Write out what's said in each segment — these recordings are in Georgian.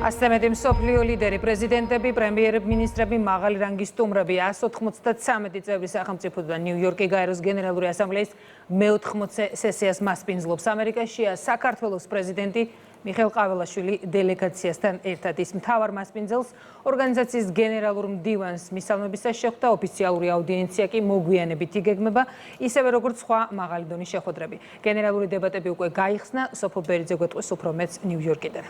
ასწამეთი მსოფლიო ლიდერი, პრეზიდენტები, პრემიერ-მინისტრები, მაღალი რანგის სტუმრები 193 წევრი სახელმწიფოდან ნიუ-იორკი გაეროს გენერალური ასამბლეის მე-80 სესიას მასპინძლობს. ამერიკაშია საქართველოს პრეზიდენტი მიხეილ ყაველაშვილი დელეგაციასთან ერთად. ის მთავარ მასპინძელს ორგანიზაციის გენერალურ მდივანს მისამნებისას შეხვდა. ოფიციალური აუდიენცია კი მოგვიანებით იგეგმება, ისევე როგორც სხვა მაღალი დონის შეხვედრები. გენერალური დებატები უკვე გაიხსნა. სოფო ბერიძე გვეტყვის უფრო მეტს ნიუ-იორკიდან.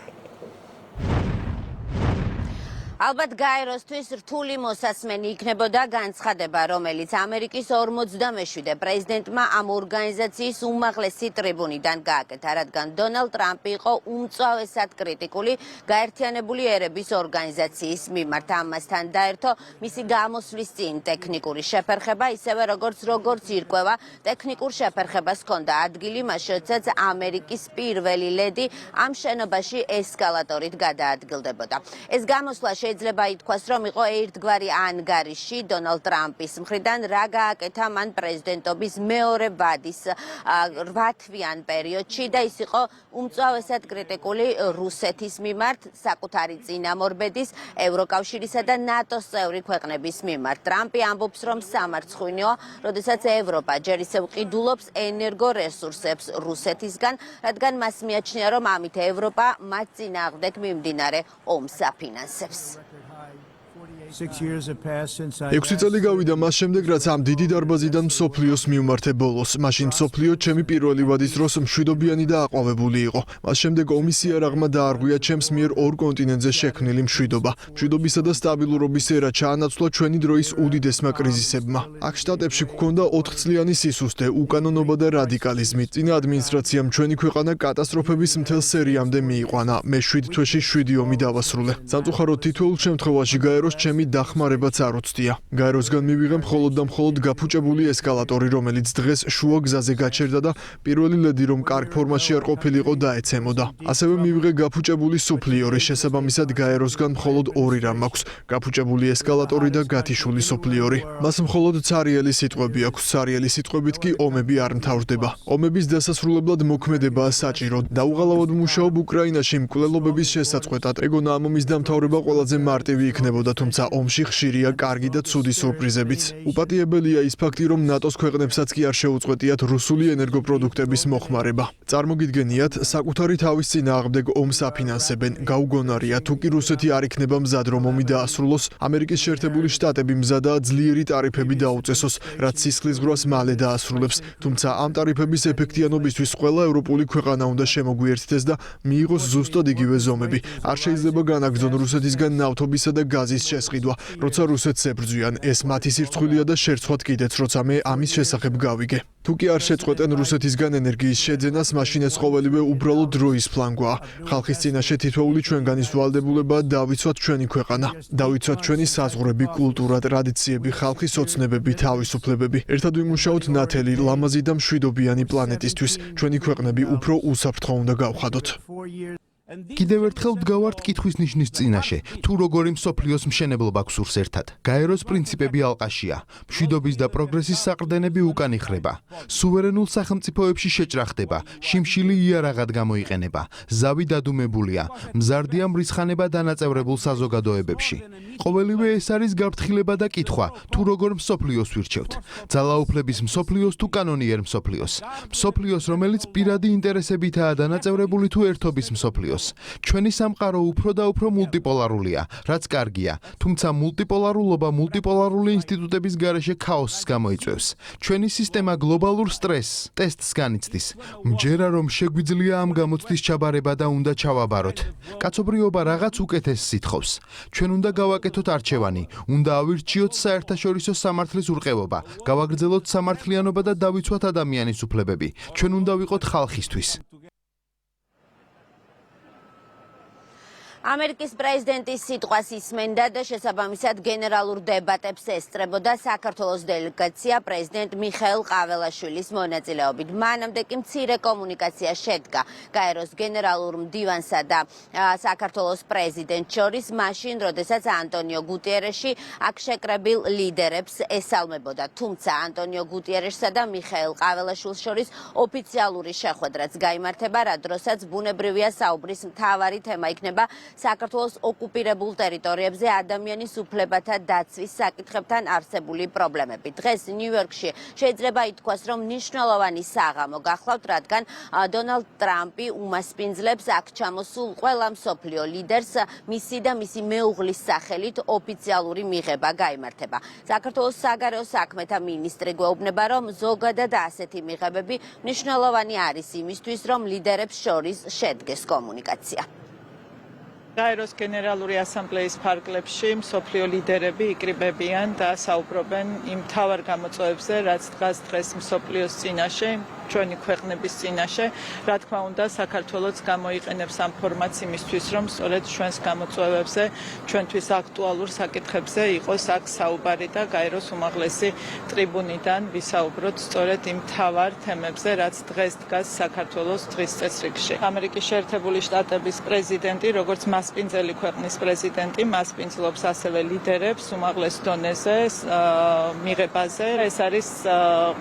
ალბათ გაეროსთვის რთული მოსასმენი იქნებოდა განცხადება, რომელიც ამერიკის 47 პრეზიდენტმა ამ ორგანიზაციის უმაღლესი ტრიბუნიდან გააკეთა, რადგან დონალდ ტრამპი იყო უმწვავესად კრიტიკული გაერთიანებული ერების ორგანიზაციის მიმართ. ამასთან დაერთო მისი გამოსვლის წინ ტექნიკური შეფერხება, ისევე როგორც ირკვევა, ტექნიკურ შეფერხებას ჰქონდა ადგილი, მას შედაც ამერიკის პირველი ლედი ამ შენობაში ესკალატორით გადაადგილდებოდა. ეს გამოსვლა შეიძლება ითქვას, რომ იყო ერთგვარი ანგარიში დონალდ ტრამპის მხრიდან, რა გააკეთა მან პრეზიდენტობის მეორე ვადის 8 თვიან პერიოდში და ის იყო უმწვავესად კრიტიკული რუსეთის მიმართ, საკუთარი წინამორბედის, ევროკავშირისა და ნატოს წევრი ქვეყნების მიმართ. ტრამპი ამბობს, რომ სამარცხვინოა, როდესაც ევროპა ჯერ ისევ ყიდულობს ენერგორესურსებს რუსეთისგან, რადგან მას მიაჩნია, რომ ამით ევროპა მათ წინააღმდეგ მიმდინარე ომს აფინანსებს. 6 წელი გავიდა მას შემდეგ, რაც ამ დიდი დარბაზიდან მსოფლიოს მივმართე ბოლოს. მაშინ მსოფლიო ჩემი პირველი ვადის დროს მშვიდობიანი და აყვავებული იყო. მას შემდეგ ომის იარაღმა დაარღვია ჩემს მიერ ორ კონტინენტზე შექმნილი მშვიდობა. მშვიდობისა და სტაბილურობის ერა ჩაანაცვლა ჩვენი დროის უდიდესმა კრიზისებმა. აქ შტატებში გვქონდა 4 წლიანი სისუსტე, უკანონობა და რადიკალიზმი. წინა ადმინისტრაციამ ჩვენი ქვეყანა კატასტროფების მთელ სერიამდე მიიყვანა. მე 7 თვეში 7 ომი დავასრულე. სამწუხაროდ თითოეულ შემთხვევაში გაეროს ჩემი დახმარებაც არ უცდია. გაეროსგან მივიღე მხოლოდ და მხოლოდ გაფუჭებული ესკალატორი, რომელიც დღეს შუა გზაზე გაჩერდა და პირველი ლედი, რომ კარგ ფორმაში არ ყოფილიყო, დაეცემოდა. ასევე მივიღე გაფუჭებული სუფლიორი, შესაბამისად გაეროსგან მხოლოდ 2 რამ აქვს: გაფუჭებული ესკალატორი და გათიშული სუფლიორი. მას მხოლოდ ცარიელი სიტყვები აქვს. ცარიელი სიტყვებით კი ომები არ მთავრდება. ომების დასასრულებლად მოქმედებაა საჭირო. დაუღალავად მუშაობ უკრაინაში მკვლელობების შესაწყვეტად. ეგონა ამ ომის დამთავრება ყველაზე მარტივი იქნებოდა, თუმცა ომში ხშირია კარგი და ცუდი სურპრიზებიც. უპატიებელია ის ფაქტი, რომ ნატოს ქვეყნებსაც კი არ შეუწყვეტიათ რუსული ენერგოპროდუქტების მოხმარება. წარმოგიდგენიათ, საკუთარი თავის წინააღმდეგ ომს აფინანსებენ. გაუგონარია, თუ კი რუსეთი არ იქნება მზად, რომ ომი დაასრულოს, ამერიკის შეერთებული შტატები მზადაა ძლიერი ტარიფები დაუწესოს, რაც სისხლის ზღვრას მალე დაასრულებს. თუმცა ამ ტარიფების ეფექტიანობისთვის ყველა ევროპული ქვეყანა უნდა შემოგვიერთდეს და მიიღოს ზუსტად იგივე ზომები. არ შეიძლება განაგრძონ რუსეთისგან ნავთობისა და გაზის შესყიდვა, როცა რუსეთს ებრძვიან. ეს მათი სირცხვილია და შერცხვათ კიდეც, როცა მე ამის შესახებ გავიგე. თუ კი არ შეწყვეტენ რუსეთისგან ენერგიის შეძენას, მაშინ ეს ყოველივე უბრალოდ დროის ფლანგაა. ხალხის წინაშე თითოეული ჩვენგანის ვალდებულებაა დავიცვათ ჩვენი ქვეყანა, დავიცვათ ჩვენი საზღვრები, კულტურა, ტრადიციები, ხალხის ოცნებები, თავისუფლებები. ერთად ვიმუშაოთ ნათელი, ლამაზი და მშვიდობიანი პლანეტისთვის. ჩვენი ქვეყნები უფრო უსაფრთხო უნდა გავხადოთ. კიდევ ერთხელ ვდგავართ კითხვის ნიშნის წინაშე, თუ როგორი მსოფლიოს მშენებლობა გვსურს ერთად. გაეროს პრინციპები ალყაშია, მშვიდობის და პროგრესის საყრდენები უკან იხრება, სუვერენულ სახელმწიფოებში შეჭრა ხდება, შიმშილი იარაღად გამოიყენება, ზავი დადუმებულია, მზარდია მრისხანება დანაწევრებულ საზოგადოებებში. ყოველივე ეს არის გაფრთხილება და კითხვა, თუ როგორ მსოფლიოს ვირჩევთ. ძალაუფლების მსოფლიოს თუ კანონიერ მსოფლიოს. მსოფლიოს, რომელიც პირადი ინტერესებითაა დანაწევრებული თუ ერთობის მსოფლიოს. ჩვენი სამყარო უფრო და უფრო მულტიპოლარულია, რაც კარგია, თუმცა მულტიპოლარულობა მულტიპოლარული ინსტიტუტების გარეშე ქაოსს გამოიწვევს. ჩვენი სისტემა გლობალურ სტრესს, ტესტს განიცდის. მჯერა რომ შეგვიძლია ამ გამოცდის ჩაბარება და უნდა ჩავაბაროთ. კაცობრიობა რაღაც უკეთესს ითხოვს. ჩვენ უნდა გავაკეთოთ არჩევანი, უნდა ავირჩიოთ საერთაშორისო სამართლის ურყევობა, გავაგრძელოთ სამართლიანობა და დავიცვათ ადამიანის უფლებები. ჩვენ უნდა ვიყოთ ხალხისთვის. ამერიკის პრეზიდენტის სიტყვას ისმენდა და შესაბამისად გენერალურ დებატებს ესწრებოდა საქართველოს დელეგაცია პრეზიდენტ მიხეილ ყაველაშვილის მონაწილეობით. მანამდე კი მცირე კომუნიკაცია შედგა გაეროს გენერალურ მდივანსა და საქართველოს პრეზიდენტს შორის, მაშინ, როდესაც ანტონიო გუტიერეში აქ შეკრებილ ლიდერებს ესალმებოდა. თუმცა ანტონიო გუტიერეშსა და მიხეილ ყაველაშვილს შორის ოფიციალური შეხვედრაც გაიმართება, რა დროსაც ბუნებრივია საუბრის მთავარი თემა იქნება საქართველოს ოკუპირებულ ტერიტორიებზე ადამიანის უფლებათა დაცვის საკითხებთან არსებული პრობლემები. დღეს ნიუ-იორკში შეიძლება ითქვას, რომ მნიშვნელოვანი საღამო გახლავთ, რადგან დონალდ ტრამპი უმასპინძლებს აქ ჩამოსულ ყველა მსოფლიო ლიდერს მისი და მისი მეუღლის სახელით ოფიციალური მიღება გაიმართება. საქართველოს საგარეო საქმეთა მინისტრი გვეუბნება, რომ ზოგადად ასეთი მიღებები მნიშვნელოვანი არის იმისთვის, რომ ლიდერებს შორის შედგეს კომუნიკაცია. გაეროს გენერალური ასამბლეის ფარგლებში მსოფლიო ლიდერები იკრიბებიან და საუბრობენ იმ მთავარ გამოწვევებზე, რაც დღეს მსოფლიოს წინაშე, ჩვენი ქვეყნების წინაშე, რა თქმა უნდა, საქართველოც გამოიყენებს ამ ფორმატს იმისთვის, რომ სწორედ ჩვენს გამოწვევებზე, ჩვენთვის აქტუალურ საკითხებზე იყოს აქ საუბარი და გაეროს უმაღლესი ტრიბუნიდან ვისაუბროთ სწორედ იმ მთავარ თემებზე, რაც დღეს დგას საქართველოს დღის წესრიგში. ამერიკის შეერთებული შტატების პრეზიდენტი, როგორც მასპინძელი ქვეყნის პრეზიდენტი, მასპინძლობს ასევე ლიდერებს უმაღლეს დონეზე მიღებაზე. ეს არის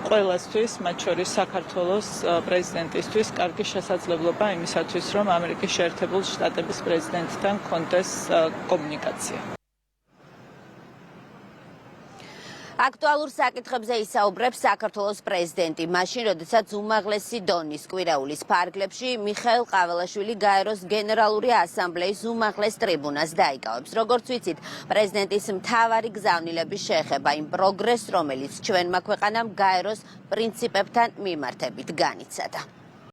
ყველასთვის, მათ შორის საქართველოს პრეზიდენტისთვის კარგი შესაძლებლობა იმისათვის, რომ ამერიკის შეერთებული შტატების პრეზიდენტთან კონდეს კომუნიკაცია. აქტუალურ საკითხებზე ისაუბრებს საქართველოს პრეზიდენტი, მაშინ, როდესაც უმაღლესი დონის კვირაულის ფარგლებში მიხაილ ყაველაშვილი გაეროს გენერალური ასამბლეის უმაღლეს ტრიბუნას დაიკავებს. როგორც ვიცით, პრეზიდენტის მთავარი გზავნილების შეეხება იმ პროგრესს, რომელიც ჩვენმა ქვეყანამ გაეროს პრინციპებთან მიმართებით განიცადა.